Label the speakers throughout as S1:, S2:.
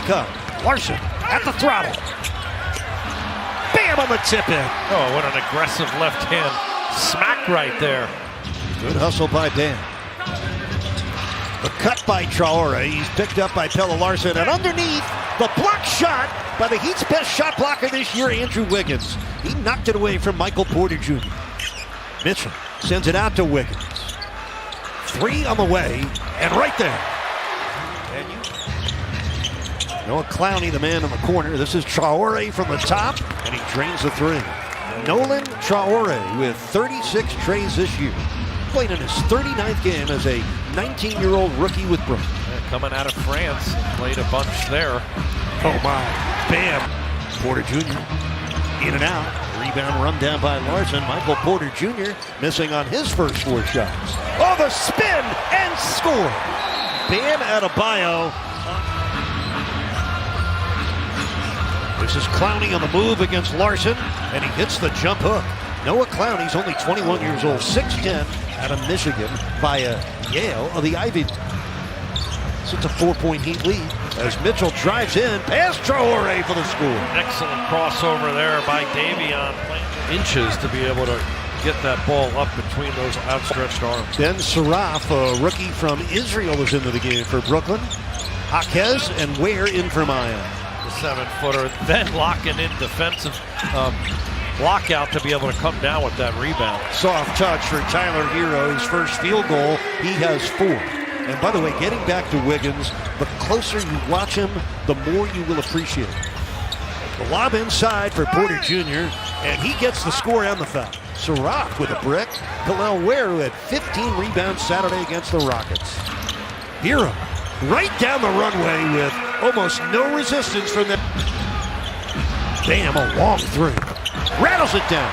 S1: Cup. Larson at the throttle. Bam on the tip in.
S2: Oh, what an aggressive left hand smack right there.
S1: Good hustle by Bam. The cut by Traore. He's picked up by Pelle Larsson. And underneath, the block shot by the Heat's best shot blocker this year, Andrew Wiggins. He knocked it away from Michael Porter Jr. Mitchell sends it out to Wiggins. 3 on the way, and right there. Noah Clowney, the man in the corner. This is Traore from the top, and he drains the 3. Nolan Traore with 36 trays this year. Played in his 39th game as a 19-year-old rookie with Brooklyn.
S2: Coming out of France, played a bunch there.
S1: Oh my, bam. Porter Jr. in and out. Rebound run down by Larson. Michael Porter Jr. missing on his first 4 shots. Oh, the spin and score. Bam Adebayo. This is Clowney on the move against Larson, and he hits the jump hook. Noah Clowney's only 21 years old, 6'10", out of Michigan via Yale of the Ivy League. It's a 4-point Heat lead as Mitchell drives in past Traore for the score.
S2: Excellent crossover there by Davion. Inches to be able to get that ball up between those outstretched arms.
S1: Ben Saraf, a rookie from Israel, was into the game for Brooklyn. Jaquez and Ware in for Maya.
S2: The 7-footer, then locking in defensive lockout to be able to come down with that rebound.
S1: Soft touch for Tyler Hero, his first field goal. He has 4. And by the way, getting back to Wiggins, the closer you watch him, the more you will appreciate it. The lob inside for Porter Jr., and he gets the score and the foul. Saraf with a brick. Kel'el Ware, who had 15 rebounds Saturday against the Rockets. Hero right down the runway with almost no resistance from them. Bam, a long 3. Rattles it down.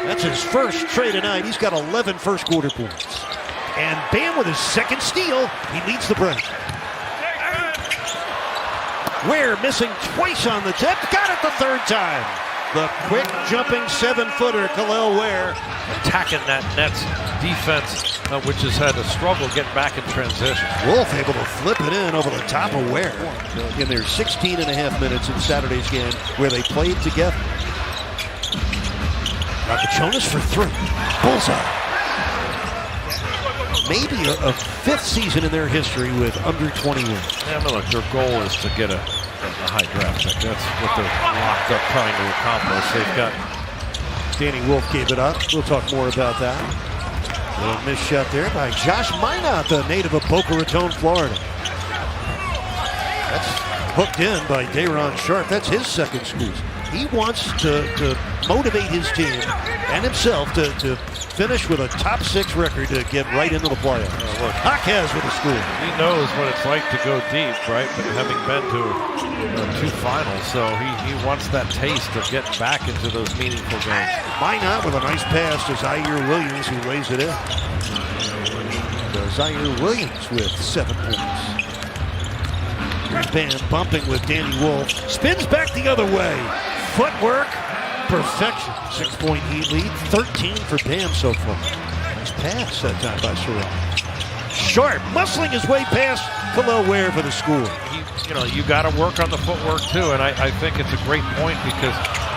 S1: That's his first tray tonight. He's got 11 first quarter points. And Bam with his second steal, he leads the break. Ware missing twice on the tip, got it the 3rd time. The quick jumping 7-footer, Kel'el Ware.
S2: Attacking that Nets defense, which has had a struggle getting back in transition.
S1: Wolf able to flip it in over the top of Ware in their 16.5 minutes in Saturday's game where they played together. Jonas for 3. Bullseye. Maybe a 5th season in their history with under 20 wins.
S2: Yeah, but look, their goal is to get a high draft pick. That's what they're locked up trying to accomplish. They've got...
S1: Danny Wolf gave it up. We'll talk more about that. A little missed shot there by Josh Minot, the native of Boca Raton, Florida. That's hooked in by Day'Ron Sharpe. That's his second squeeze. He wants to motivate his team and himself to finish with a top 6 record to get right into the playoffs. Jaquez with a score.
S2: He knows what it's like to go deep, right? But having been to 2 finals, so he wants that taste of getting back into those meaningful games.
S1: Minot with a nice pass to Zaire Williams, who lays it in. Zaire Williams with 7 points. Here's Bam bumping with Danny Wolf. Spins back the other way. Footwork, perfection. 6-point Heat lead, 13 for Bam so far. Nice pass that time by Sharpe. Sharpe muscling his way past Kel'el Ware for the score.
S2: You got to work on the footwork too, and I think it's a great point because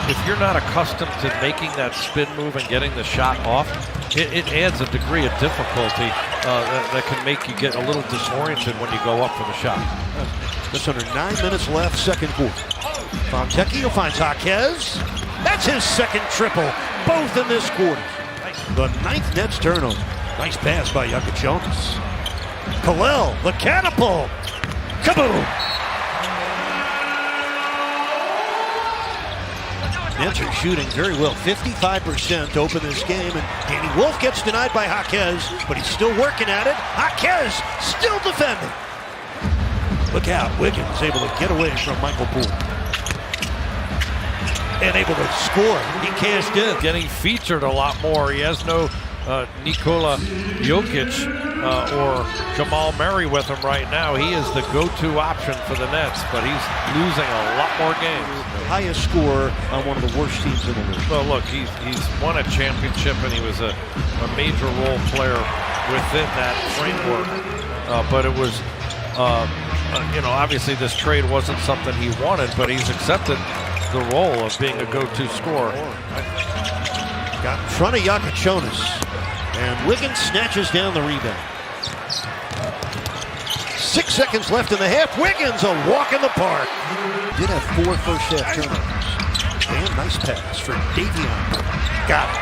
S2: if you're not accustomed to making that spin move and getting the shot off, it adds a degree of difficulty that can make you get a little disoriented when you go up for the shot.
S1: Just under 9 minutes left, second quarter. Fontecchio finds Jaquez. That's his second triple, both in this quarter. The 9th Nets turnover. Nice pass by Jonas. Kel'el, the catapult. Kaboom! Nets are shooting very well, 55% to open this game, and Danny Wolf gets denied by Jaquez, but he's still working at it. Jaquez still defending. Look out, Wiggins able to get away from Michael Porter. And able to score. He cashed in.
S2: Getting featured a lot more. He has no Nikola Jokic or Jamal Murray with him right now. He is the go-to option for the Nets, but he's losing a lot more games.
S1: Highest score on one of the worst teams in the league.
S2: Well, look, he's won a championship, and he was a major role player within that framework. But it was obviously this trade wasn't something he wanted, but he's accepted the role of being a go-to scorer.
S1: Got in front of Yakachonis, and Wiggins snatches down the rebound. 6 seconds left in the half. Wiggins, a walk in the park. Did have 4 first-half turnovers. And nice pass for Davion. Got it.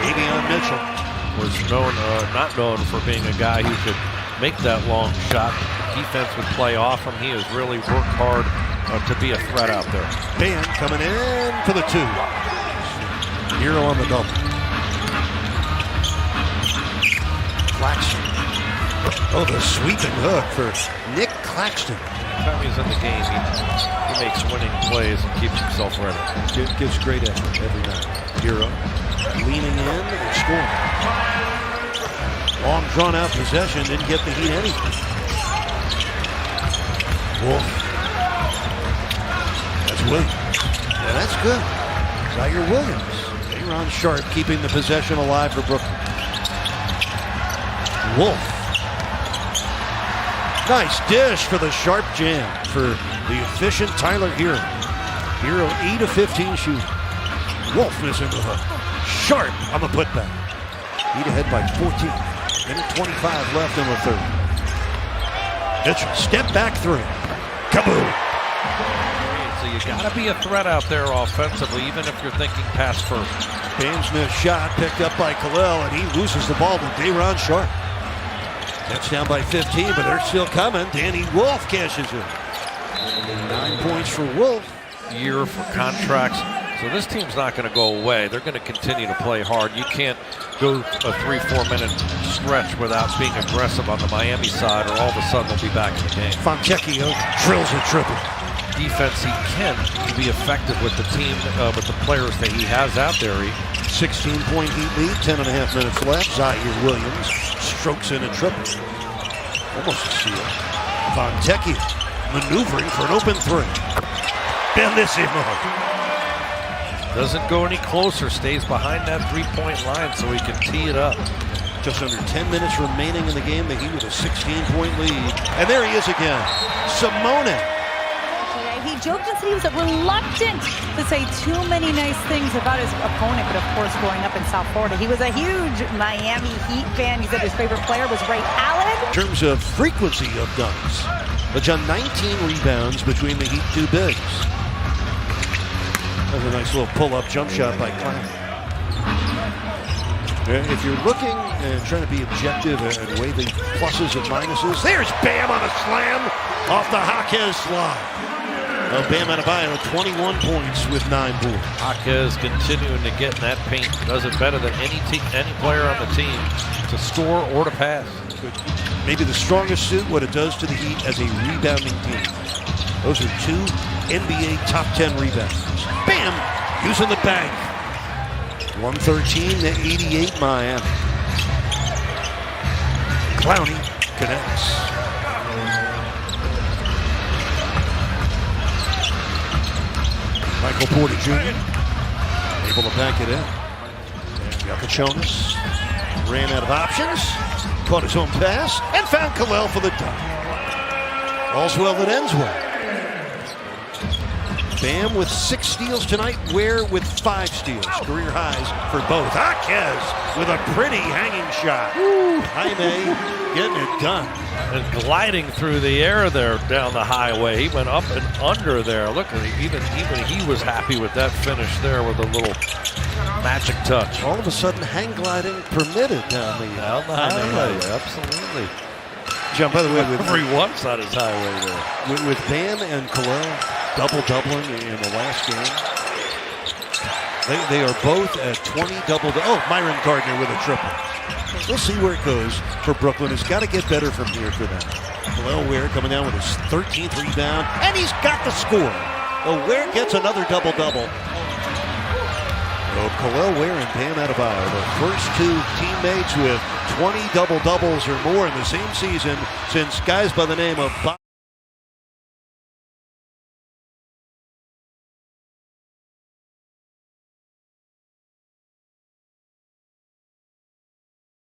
S1: Davion Mitchell
S2: was not known for being a guy who could make that long shot. Defense would play off him. He has really worked hard to be a threat out there.
S1: Bam coming in for the 2. Hero on the double. Claxton. Oh, the sweeping hook for Nick Claxton.
S2: Every time he's in the game, he makes winning plays and keeps himself ready.
S1: Gives great effort every night. Hero leaning in and scoring. Long drawn-out possession, didn't get the Heat anything. Wolf. That's Williams. Yeah, that's good. Zaire Williams. Aaron Sharp keeping the possession alive for Brooklyn. Wolf. Nice dish for the Sharp jam for the efficient Tyler Hero. Hero 8 of 15 shooting. Wolf missing the hook. Sharp on the putback. Heat ahead by 14. Minute 25 left in the third. Mitchell, step back 3. Kaboom!
S2: So you got to be a threat out there offensively, even if you're thinking pass first.
S1: Bam Smith shot picked up by Khalil, and he loses the ball to Day'Ron Sharp. Touchdown by 15, but they're still coming. Danny Wolf cashes in. 9 points for Wolf.
S2: Year for contracts. So this team's not going to go away. They're going to continue to play hard. You can't go a 3-4 minute stretch without being aggressive on the Miami side, or all of a sudden they'll be back in the game.
S1: Fontecchio drills a triple.
S2: Defense he can to be effective with the team, with the players that he has out there.
S1: 16-point Heat lead, 10.5 minutes left. Zaire Williams strokes in a triple. Almost a steal. Fontecchio maneuvering for an open 3. Bellissimo.
S2: Doesn't go any closer, stays behind that 3-point line so he can tee it up.
S1: Just under 10 minutes remaining in the game. The Heat with a 16-point lead. And there he is again. Simone.
S3: He joked and said he was reluctant to say too many nice things about his opponent, but of course, growing up in South Florida, he was a huge Miami Heat fan. He said his favorite player was Ray Allen.
S1: In terms of frequency of dunks, but John 19 rebounds between the Heat 2 bigs. That's a nice little pull-up jump shot by Clown. If you're looking and trying to be objective and weigh the pluses and minuses, there's Bam on a slam off the Jaquez slide. Bam Adebayo, 21 points with 9 boards.
S2: Jaquez continuing to get in that paint. Does it better than any player on the team to score or to pass.
S1: Maybe the strongest suit, what it does to the Heat as a rebounding team. Those are 2 NBA top 10 rebounds. Bam! Using the bank. 113 to 88 Miami. Clowney connects. Michael Porter Jr. able to back it in. And Yakachonis ran out of options, caught his own pass, and found Khalil for the dunk. All's well that ends well. Bam with 6 steals tonight. Ware with 5 steals. Career highs for both. Jaquez with a pretty hanging shot. Jaime getting it done.
S2: And gliding through the air there down the highway. He went up and under there. Look, even he was happy with that finish there with a little magic touch.
S1: All of a sudden, hang gliding permitted down the
S2: highway. Absolutely.
S1: John, by the way, with
S2: everyone's on his highway there.
S1: With Bam and Khalil double-doubling in the last game, they are both at 20 double-double. Oh, Myron Gardner with a triple. We'll see where it goes for Brooklyn. It's got to get better from here for them. Khalil Ware coming down with his 13th rebound, and he's got the score. Oh, Ware gets another double-double. Oh, Khalil Ware and Bam Adebayo, the first 2 teammates with 20 double-doubles or more in the same season since guys by the name of